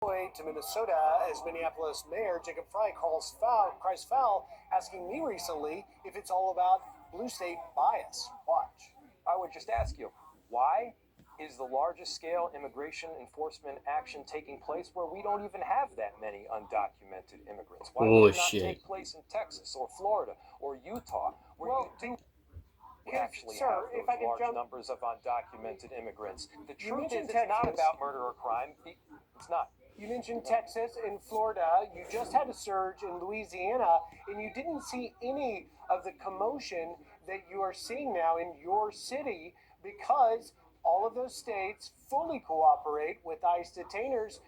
To Minnesota as Minneapolis Mayor Jacob Frey cries foul, asking me recently if it's all about blue state bias. Watch. I would just ask you, why is the largest scale immigration enforcement action taking place where we don't even have that many undocumented immigrants? Why would it not take place in Texas or Florida or Utah, where you do actually have those large numbers of undocumented immigrants? The truth is, it's not about murder or crime. It's not. You mentioned Texas and Florida. You just had a surge in Louisiana, and you didn't see any of the commotion that you are seeing now in your city because all of those states fully cooperate with ICE detainers.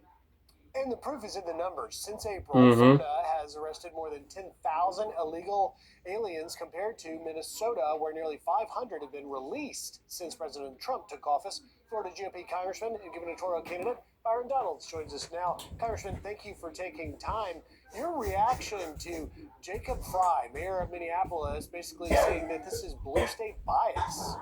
And the proof is in the numbers. Since April, Florida has arrested more than 10,000 illegal aliens compared to Minnesota, where nearly 500 have been released since President Trump took office. Florida GOP Congressman and gubernatorial candidate Byron Donalds joins us now. Congressman, thank you for taking time. Your reaction to Jacob Frey, mayor of Minneapolis, basically saying that this is blue state bias.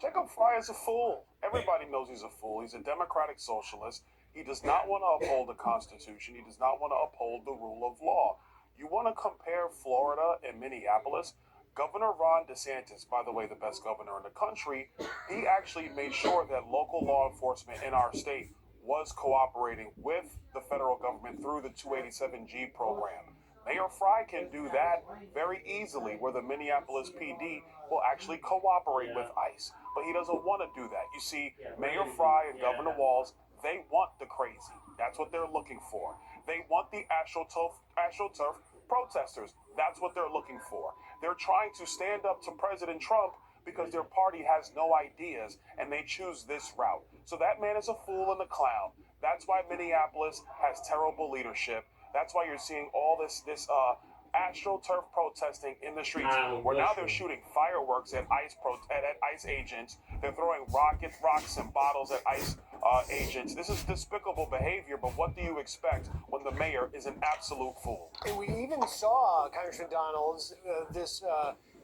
Jacob Frey is a fool. Everybody knows he's a fool. He's a democratic socialist. He does not want to uphold the Constitution. He does not want to uphold the rule of law. You want to compare Florida and Minneapolis? Governor Ron DeSantis, by the way, the best governor in the country, he actually made sure that local law enforcement in our state was cooperating with the federal government through the 287G program. Mayor Frey can do that very easily, where the Minneapolis PD will actually cooperate with ICE. But he doesn't want to do that. You see, Mayor Frey and Governor Walz, they want the crazy. That's what they're looking for. They want the AstroTurf protesters. That's what they're looking for. They're trying to stand up to President Trump because their party has no ideas, and they choose this route. So that man is a fool and a clown. That's why Minneapolis has terrible leadership. That's why you're seeing all this AstroTurf protesting in the streets, where now they're shooting fireworks at ICE agents. They're throwing rocks and bottles at ICE agents. This is despicable behavior, but what do you expect when the mayor is an absolute fool? And we even saw, Congressman Donalds, this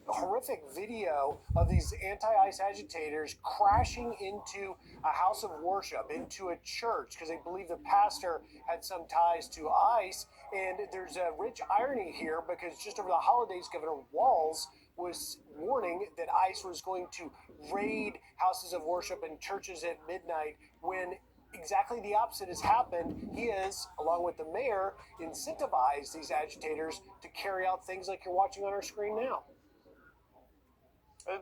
horrific video of these anti-ICE agitators crashing into a house of worship, into a church, because they believe the pastor had some ties to ICE. And there's a rich irony here, because just over the holidays, Governor Walz was warning that ICE was going to raid houses of worship and churches at midnight, when exactly the opposite has happened. He has, along with the mayor, incentivized these agitators to carry out things like you're watching on our screen now.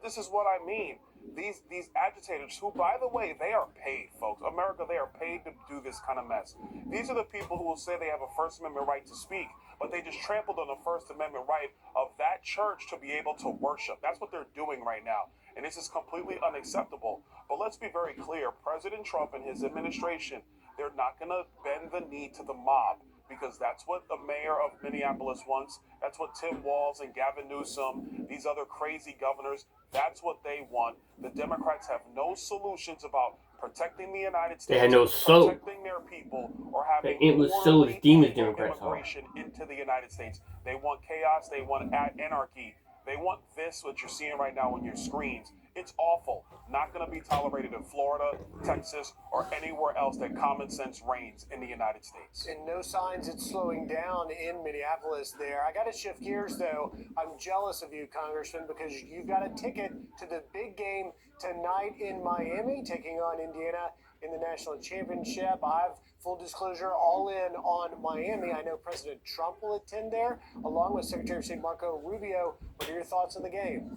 This is what I mean. These agitators, who, by the way, they are paid, folks. America, they are paid to do this kind of mess. These are the people who will say they have a First Amendment right to speak, but they just trampled on the First Amendment right of that church to be able to worship. That's what they're doing right now, and this is completely unacceptable. But let's be very clear. President Trump and his administration, they're not going to bend the knee to the mob, because that's what the mayor of Minneapolis wants. That's what Tim Walz and Gavin Newsom, these other crazy governors, that's what they want. The Democrats have no solutions about protecting the United States, They had no soul. protecting their people, or having It was so the demons legal Democrats are. immigration into the United States. They want chaos. They want anarchy. They want this, what you're seeing right now on your screens. It's awful. Not going to be tolerated in Florida, Texas, or anywhere else that common sense reigns in the United States. And no signs it's slowing down in Minneapolis there. I got to shift gears, though. I'm jealous of you, Congressman, because you've got a ticket to the big game tonight in Miami, taking on Indiana in the national championship. I've, full disclosure, all in on Miami. I know President Trump will attend there, along with Secretary of State Marco Rubio. What are your thoughts on the game?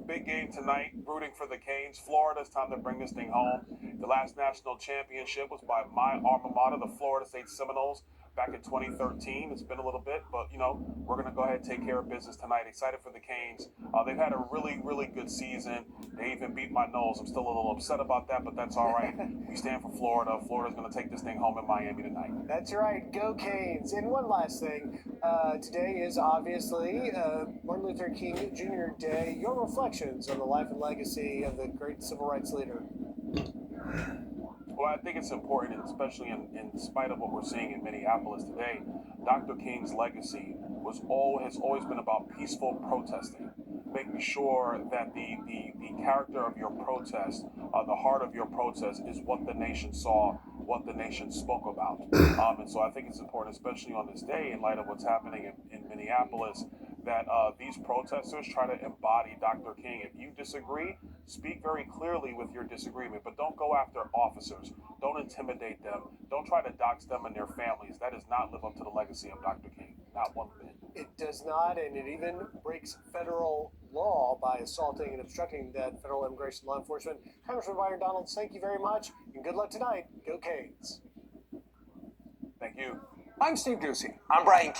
Big game tonight, rooting for the Canes. Florida, it's time to bring this thing home. The last national championship was by my alma mater, the Florida State Seminoles, back in 2013. It's been a little bit, but, we're going to go ahead and take care of business tonight. Excited for the Canes. They've had a really, really good season. They even beat my Noles. I'm still a little upset about that, but that's all right. We stand for Florida. Florida's going to take this thing home in Miami tonight. That's right. Go Canes. And one last thing. Today is obviously Martin Luther King Jr. Day. Your reflections on the life and legacy of the great civil rights leader. Well, I think it's important, especially in spite of what we're seeing in Minneapolis today. Dr. King's legacy has always been about peaceful protesting, making sure that the character of your protest the heart of your protest is what the nation saw, what the nation spoke about. And so I think it's important, especially on this day, in light of what's happening in Minneapolis, that these protesters try to embody Dr. King. If you disagree, speak very clearly with your disagreement, but don't go after officers. Don't intimidate them. Don't try to dox them and their families. That does not live up to the legacy of Dr. King. Not one bit. It does not, and it even breaks federal law by assaulting and obstructing that federal immigration law enforcement. Congressman Byron Donalds, thank you very much, and good luck tonight. Go Canes. Thank you. I'm Steve Ducey. I'm Brian